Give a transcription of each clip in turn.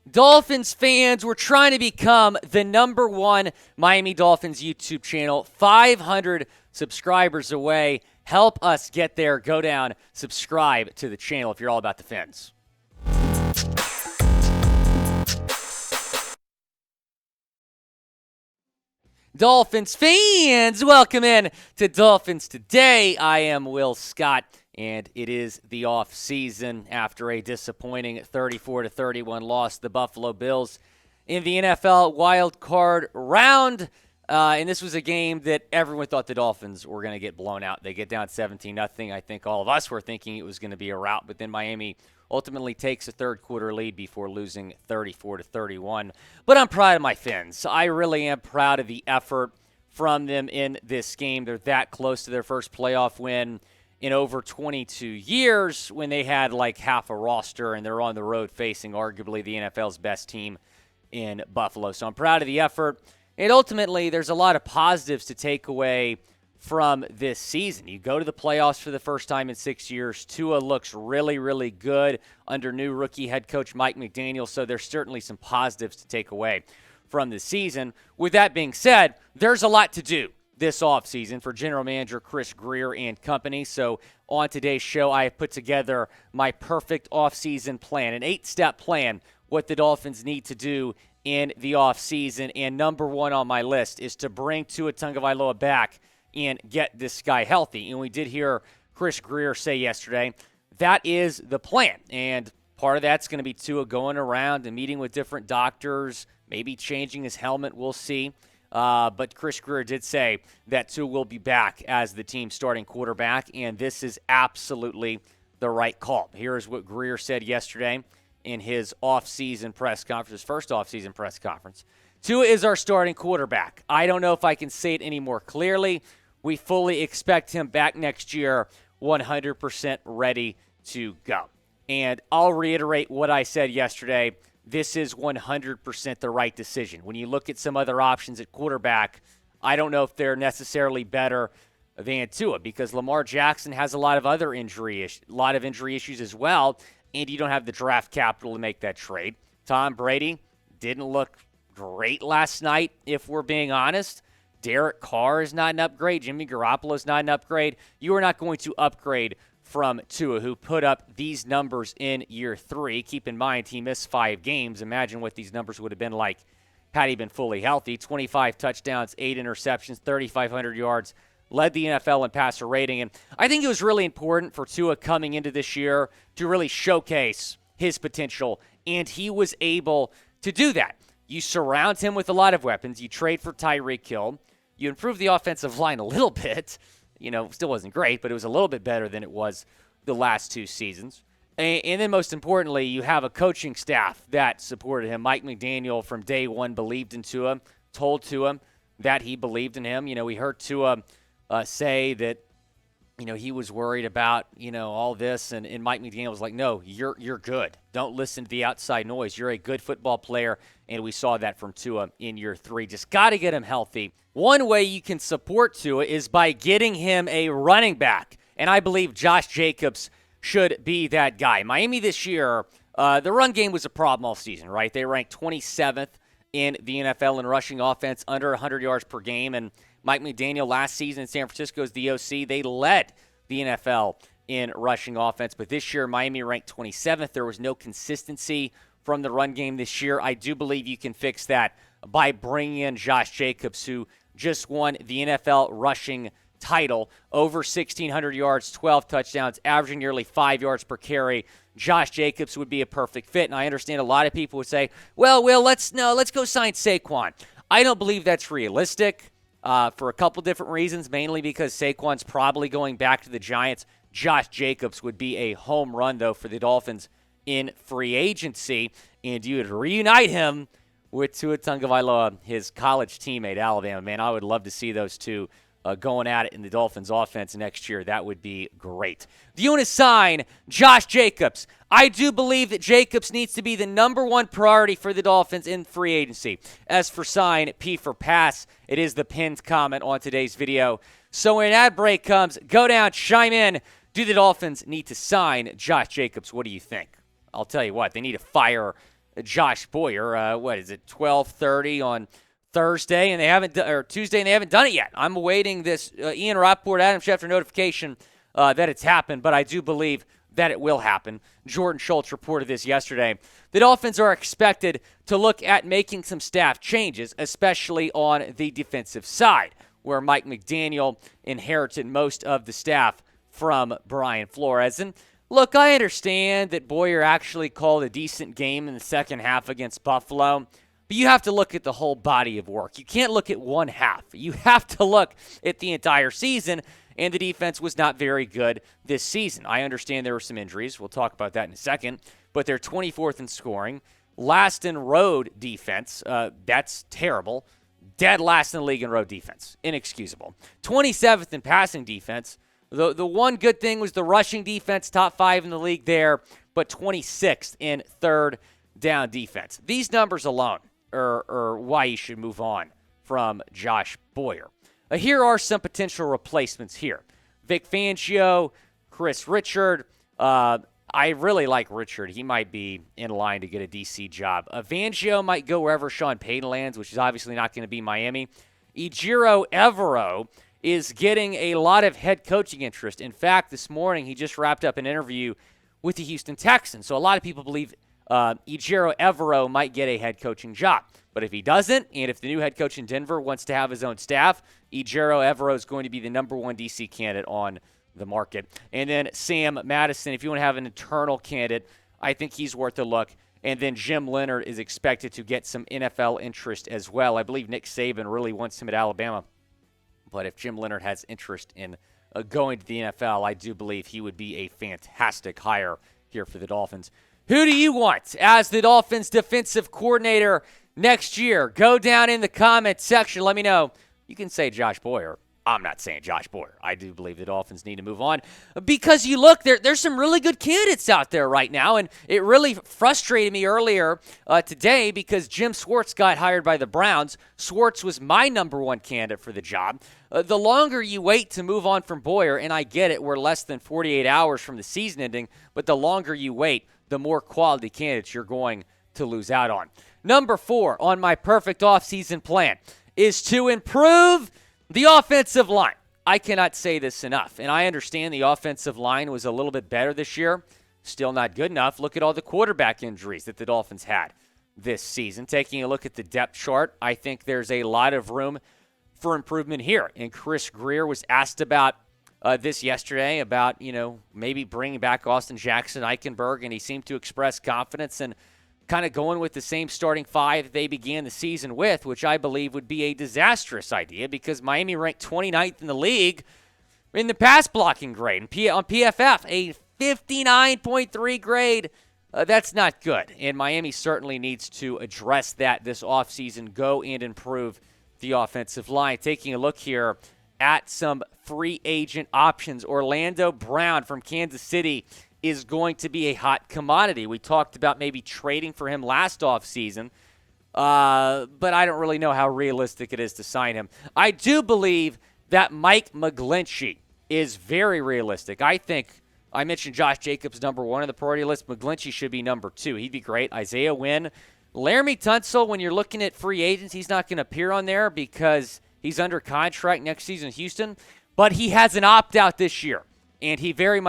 Dolphins fans, we're trying to become the #1 Miami Dolphins YouTube channel, 500 subscribers away. Help us get there. Go down, subscribe to the channel if you're all about the Fins. Dolphins fans, welcome in to Dolphins Today. I am Will Scott, and it is the offseason after a disappointing 34-31 loss to the Buffalo Bills in the NFL wild card round. And this was a game that everyone thought the Dolphins were going to get blown out. They get down 17-0. I think all of us were thinking it was going to be a rout, but then Miami ultimately takes a third-quarter lead before losing 34-31. But I'm proud of my Fins. I really am proud of the effort from them in this game. They're that close to their first playoff win in over 22 years when they had like half a roster, and they're on the road facing arguably the NFL's best team in Buffalo. So I'm proud of the effort. And ultimately, there's a lot of positives to take away from this season. You go to the playoffs for the first time in 6 years. Tua looks really, really good under new rookie head coach Mike McDaniel, so there's certainly some positives to take away from the season. With that being said, there's a lot to do this offseason for general manager Chris Grier and company. So on today's show, I have put together my perfect offseason plan, an 8-step plan, what the Dolphins need to do in the offseason. And number one on my list is to bring Tua Tagovailoa back and get this guy healthy. And we did hear Chris Grier say yesterday that is the plan. And part of that's going to be Tua going around and meeting with different doctors, maybe changing his helmet. We'll see. But Chris Grier did say that Tua will be back as the team's starting quarterback, and this is absolutely the right call. Here's what Grier said yesterday in his offseason press conference, his first offseason press conference. Tua is our starting quarterback. I don't know if I can say it any more clearly. We fully expect him back next year, 100% ready to go. And I'll reiterate what I said yesterday. This is 100% the right decision. When you look at some other options at quarterback, I don't know if they're necessarily better than Tua because Lamar Jackson has a lot of injury issues as well, and you don't have the draft capital to make that trade. Tom Brady didn't look great last night, if we're being honest. Derek Carr is not an upgrade. Jimmy Garoppolo is not an upgrade. You are not going to upgrade from Tua, who put up these numbers in year 3. Keep in mind, he missed 5 games. Imagine what these numbers would have been like had he been fully healthy. 25 touchdowns, 8 interceptions, 3,500 yards, led the NFL in passer rating. And I think it was really important for Tua coming into this year to really showcase his potential, and he was able to do that. You surround him with a lot of weapons. You trade for Tyreek Hill. You improve the offensive line a little bit. Still wasn't great, but it was a little bit better than it was the last 2 seasons. And then most importantly, you have a coaching staff that supported him. Mike McDaniel from day one believed in Tua, told Tua that he believed in him. We heard Tua say that, he was worried about, all this. And Mike McDaniel was like, no, you're good. Don't listen to the outside noise. You're a good football player. And we saw that from Tua in year 3. Just got to get him healthy. One way you can support Tua is by getting him a running back. And I believe Josh Jacobs should be that guy. Miami this year, the run game was a problem all season, right? They ranked 27th in the NFL in rushing offense, under 100 yards per game. And Mike McDaniel last season in San Francisco as the OC, they led the NFL in rushing offense. But this year, Miami ranked 27th. There was no consistency from the run game this year. I do believe you can fix that by bringing in Josh Jacobs, who just won the NFL rushing title, over 1,600 yards, 12 touchdowns, averaging nearly 5 yards per carry. Josh Jacobs would be a perfect fit. And I understand a lot of people would say, well, let's go sign Saquon. I don't believe that's realistic for a couple different reasons, mainly because Saquon's probably going back to the Giants. Josh Jacobs would be a home run, though, for the Dolphins in free agency, and you would reunite him with Tua Tagovailoa, his college teammate, Alabama. Man, I would love to see those two going at it in the Dolphins offense next year. That would be great. Do you want to sign Josh Jacobs? I do believe that Jacobs needs to be the number one priority for the Dolphins in free agency. As for sign, P for pass, it is the pinned comment on today's video. So when an ad break comes, go down, chime in. Do the Dolphins need to sign Josh Jacobs? What do you think? I'll tell you what, they need to fire Josh Boyer. What is it, 12:30 on Thursday, and they haven't or Tuesday, and they haven't done it yet. I'm awaiting this Ian Rappaport, Adam Schefter notification that it's happened, but I do believe that it will happen. Jordan Schultz reported this yesterday. The Dolphins are expected to look at making some staff changes, especially on the defensive side, where Mike McDaniel inherited most of the staff from Brian Flores. And look, I understand that Boyer actually called a decent game in the second half against Buffalo, but you have to look at the whole body of work. You can't look at one half. You have to look at the entire season, and the defense was not very good this season. I understand there were some injuries. We'll talk about that in a second, but they're 24th in scoring, last in road defense. That's terrible. Dead last in the league in road defense. Inexcusable. 27th in passing defense. The one good thing was the rushing defense, top 5 in the league there, but 26th in third down defense. These numbers alone are why you should move on from Josh Boyer. Here are some potential replacements here. Vic Fangio, Chris Richard. I really like Richard. He might be in line to get a DC job. Fangio might go wherever Sean Payton lands, which is obviously not going to be Miami. Ejiro Evero is getting a lot of head coaching interest. In fact, this morning he just wrapped up an interview with the Houston Texans. So a lot of people believe Ejiro Evero might get a head coaching job. But if he doesn't, and if the new head coach in Denver wants to have his own staff, Ejiro Evero is going to be the number one DC candidate on the market. And then Sam Madison, if you want to have an internal candidate, I think he's worth a look. And then Jim Leonard is expected to get some NFL interest as well. I believe Nick Saban really wants him at Alabama. But if Jim Leonard has interest in going to the NFL, I do believe he would be a fantastic hire here for the Dolphins. Who do you want as the Dolphins defensive coordinator next year? Go down in the comment section. Let me know. You can say Josh Boyer. I'm not saying Josh Boyer. I do believe the Dolphins need to move on because you look, there's some really good candidates out there right now, and it really frustrated me earlier today because Jim Schwartz got hired by the Browns. Schwartz was my number one candidate for the job. The longer you wait to move on from Boyer, and I get it, we're less than 48 hours from the season ending, but the longer you wait, the more quality candidates you're going to lose out on. Number 4 on my perfect offseason plan is to improve the offensive line. I cannot say this enough, and I understand the offensive line was a little bit better this year. Still not good enough. Look at all the quarterback injuries that the Dolphins had this season. Taking a look at the depth chart, I think there's a lot of room for improvement here. And Chris Grier was asked about this yesterday about, maybe bringing back Austin Jackson, Eichenberg, and he seemed to express confidence and kind of going with the same starting 5 they began the season with, which I believe would be a disastrous idea because Miami ranked 29th in the league in the pass blocking grade. And on PFF, a 59.3 grade. That's not good. And Miami certainly needs to address that this offseason, go and improve the offensive line. Taking a look here at some free agent options. Orlando Brown from Kansas City is going to be a hot commodity. We talked about maybe trading for him last offseason, but I don't really know how realistic it is to sign him. I do believe that Mike McGlinchey is very realistic. I think I mentioned Josh Jacobs number 1 on the priority list. McGlinchey should be number 2. He'd be great. Isaiah Wynn. Laramie Tunsil, when you're looking at free agents, he's not going to appear on there because he's under contract next season in Houston, but he has an opt-out this year. And he very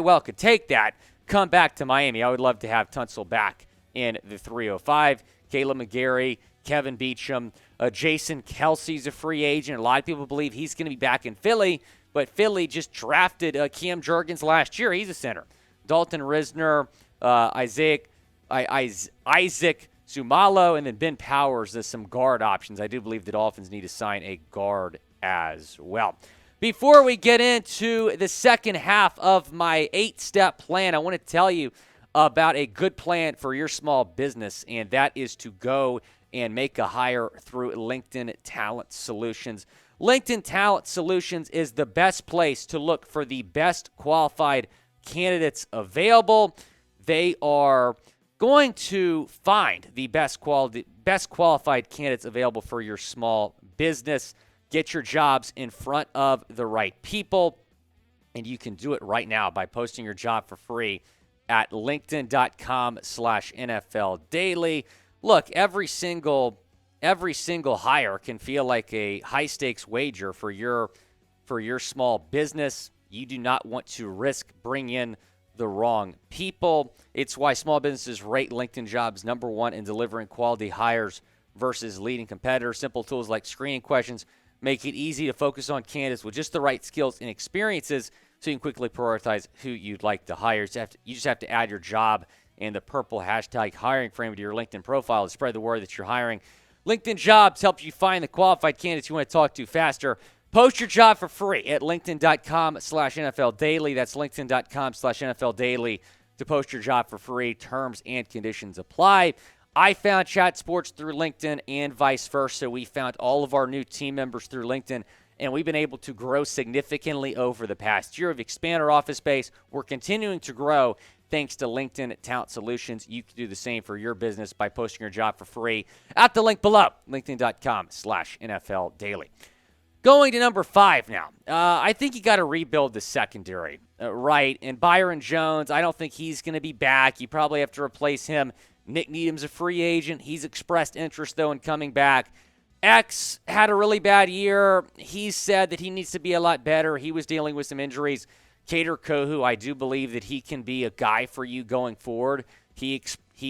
well could take that, come back to Miami. I would love to have Tunsil back in the 305. Caleb McGarry, Kevin Beacham, Jason Kelsey's a free agent. A lot of people believe he's going to be back in Philly, but Philly just drafted Cam Jurgens last year. He's a center. Dalton Risner, Isaac Sumalo, and then Ben Powers as some guard options. I do believe the Dolphins need to sign a guard as well. Before we get into the second half of my 8-step plan, I want to tell you about a good plan for your small business, and that is to go and make a hire through LinkedIn Talent Solutions. LinkedIn Talent Solutions is the best place to look for the best qualified candidates available. They are going to find the best qualified candidates available for your small business. Get your jobs in front of the right people, and you can do it right now by posting your job for free at linkedin.com/NFL Daily. Look, every single hire can feel like a high-stakes wager for your small business. You do not want to risk bringing in the wrong people. It's why small businesses rate LinkedIn Jobs number one in delivering quality hires versus leading competitors. Simple tools like screening questions make it easy to focus on candidates with just the right skills and experiences so you can quickly prioritize who you'd like to hire. You just have to add your job and the purple hashtag hiring frame to your LinkedIn profile to spread the word that you're hiring. LinkedIn Jobs helps you find the qualified candidates you want to talk to faster. Post your job for free at linkedin.com/NFL Daily. That's linkedin.com/NFL Daily to post your job for free. Terms and conditions apply. I found Chat Sports through LinkedIn and vice versa. We found all of our new team members through LinkedIn, and we've been able to grow significantly over the past year. We've expanded our office space. We're continuing to grow thanks to LinkedIn Talent Solutions. You can do the same for your business by posting your job for free at the link below, linkedin.com/NFL Daily. Going to number 5 now. I think you got to rebuild the secondary, right? And Byron Jones, I don't think he's going to be back. You probably have to replace him. Nik Needham's a free agent. He's expressed interest, though, in coming back. X had a really bad year. He said that he needs to be a lot better. He was dealing with some injuries. Kader Kohu, I do believe that he can be a guy for you going forward. He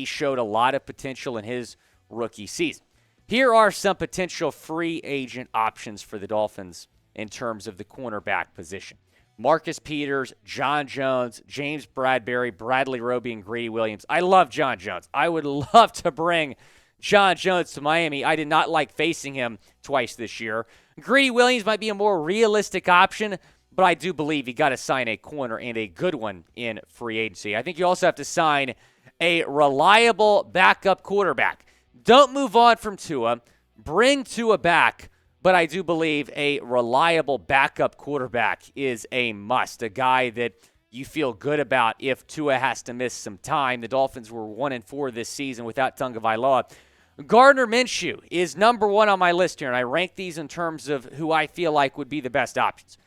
showed a lot of potential in his rookie season. Here are some potential free agent options for the Dolphins in terms of the cornerback position. Marcus Peters, John Jones, James Bradbury, Bradley Roby, and Greedy Williams. I love John Jones. I would love to bring John Jones to Miami. I did not like facing him twice this year. Greedy Williams might be a more realistic option, but I do believe you got to sign a corner and a good one in free agency. I think you also have to sign a reliable backup quarterback. Don't move on from Tua. Bring Tua back, but I do believe a reliable backup quarterback is a must, a guy that you feel good about if Tua has to miss some time. The Dolphins were 1-4 this season without Tagovailoa. Gardner Minshew is number one on my list here, and I rank these in terms of who I feel like would be the best options.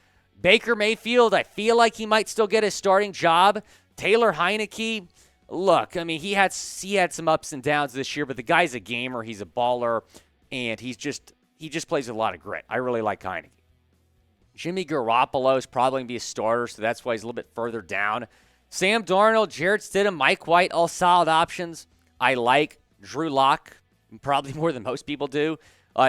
Baker Mayfield, I feel like he might still get a starting job. Taylor Heineke, look, I mean, he had some ups and downs this year, but the guy's a gamer. He's a baller, and he just plays with a lot of grit. I really like Heineke. Jimmy Garoppolo is probably going to be a starter, so that's why he's a little bit further down. Sam Darnold, Jarrett Stidham, Mike White, all solid options. I like Drew Lock, probably more than most people do.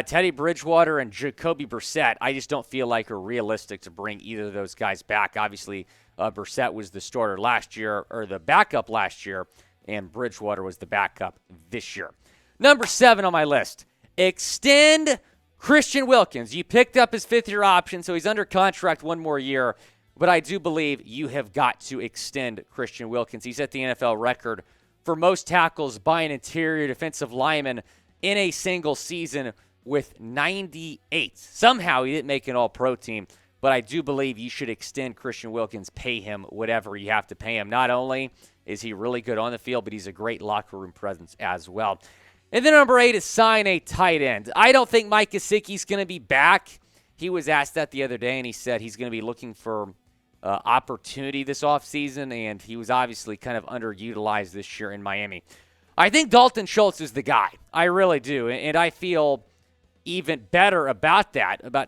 Teddy Bridgewater and Jacoby Brissett, I just don't feel like are realistic to bring either of those guys back. Obviously, Brissett was the starter last year, or the backup last year, and Bridgewater was the backup this year. Number 7 on my list, extend Christian Wilkins. You picked up his 5th-year option, so he's under contract one more year, but I do believe you have got to extend Christian Wilkins. He's at the NFL record for most tackles by an interior defensive lineman in a single season with 98. Somehow he didn't make an all-pro team, but I do believe you should extend Christian Wilkins, pay him whatever you have to pay him. Not only is he really good on the field, but he's a great locker room presence as well. And then number 8 is sign a tight end. I don't think Mike Gesicki's going to be back. He was asked that the other day, and he said he's going to be looking for opportunity this offseason, and he was obviously kind of underutilized this year in Miami. I think Dalton Schultz is the guy. I really do, and I feel even better about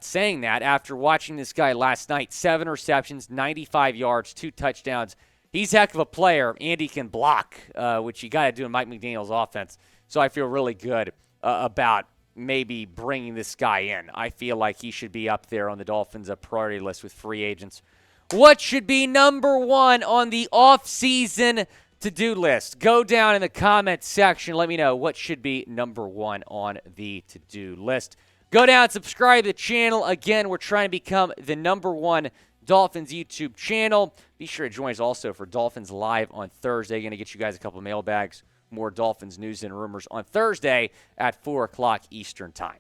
saying that after watching this guy last night. 7 receptions, 95 yards, 2 touchdowns. He's a heck of a player, and he can block, which you got to do in Mike McDaniel's offense. So I feel really good about maybe bringing this guy in. I feel like he should be up there on the Dolphins' priority list with free agents. What should be number 1 on the off-season to-do list? Go down in the comments section. Let me know what should be number 1 on the to-do list. Go down, subscribe to the channel. Again, we're trying to become the number 1 Dolphins YouTube channel. Be sure to join us also for Dolphins Live on Thursday. Going to get you guys a couple of mailbags. More Dolphins news and rumors on Thursday at 4 o'clock Eastern Time.